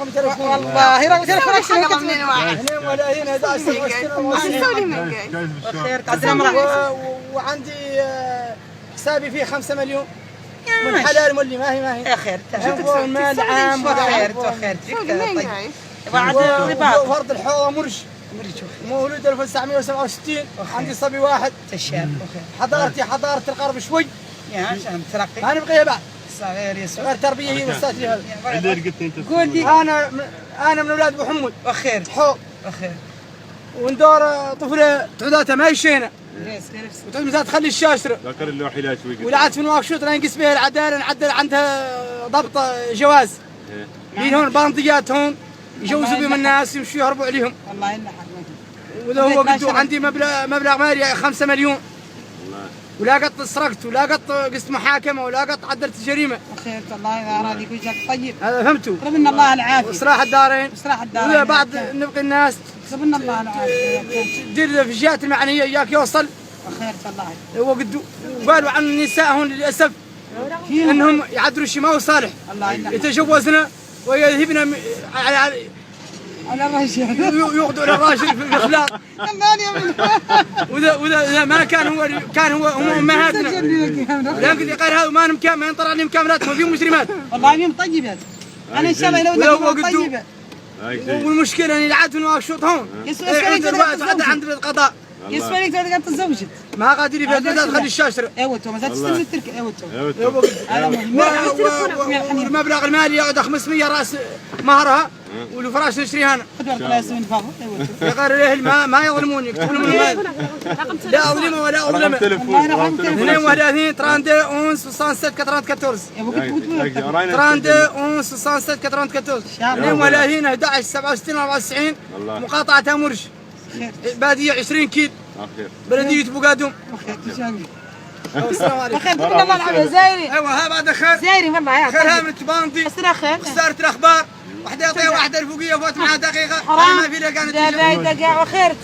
رقم تليفون والله رقم تليفون هنا ولا هنا 11 خير تعزنا وعندي حسابي فيه 5 مليون من حلال مولي ما هي خير المال عام خير طيب بعد الرباط فرض الحوضه مرج مولود 1967 عندي صبي واحد تشاب حضارتي حضاره الغرب شوي يا عشان ترقي ما نبغيها بعد صغير يسوع غير تربيه هي مستاتي هذا اللي قلت انت قول لي انا من اولاد ابو حمود وخير حوض وخير وندور طفله تعوداتها ما يشينا نفس وتعود مثلا تخلي الشاشره ذكر اللوحي لا شوي ولا عاد في نواكشوط ننقص بها العداله نعدل عندها ضبط جواز لين هون بلنطيات هون يجوزوا بهم الناس يمشوا يهربوا عليهم الله يلا حق وذا هو قدو عندي مبلغ مالي 5 مليون ولا قط سرقت ولا قط قست محاكمه ولا قط عدلت جريمه خير الله اذا اراد يكون جاك طيب هذا فهمتوا ربنا الله العافيه وإصلاح الدارين ولا بعض نبقي الناس ربنا الله العافيه تدير في الجهات المعنيه اياك يوصل خير الله هو قدو وقالوا عن النساء هون للاسف انهم يعدلوا شيء ما هو صالح يتجوزنا ويذهبنا على الرجل يغدوا للراجل في الاخلاق وذا ما كان هو هم امهاتنا لكن غير هذا ما نمكن ما ينطر عليهم كاملات ما فيهم مجرمات والله مين طيبات انا ان شاء الله لو طيبه والمشكله اني العاد في نواكشوط هون عند القضاء يسمع لك قاعد تزوجت ما قادر يفيد بدها تخلي الشاشره ايوه تو ما تستلم التركه ايوه المبلغ المالي ياخذ 500 راس مهرها والفراش نشتريها انا خذ ورقه راسي من فضلك ايوه يا غير الاهل ما يظلموني يكتبوا لهم المال لا اظلمه ولا اظلمه 32 32 11 67 94 32 11 67 94 32 11 67 94 مقاطعه مرج باديه 20 كيل بلديه بوقادوم السلام عليكم خير الله العافيه زايري ايوه ها بعد خير زايري والله خير ها من تباندي خساره الاخبار واحده يعطيها واحده الفوقيه فوت معها دقيقه حرام ما في لها كانت دقيقه وخير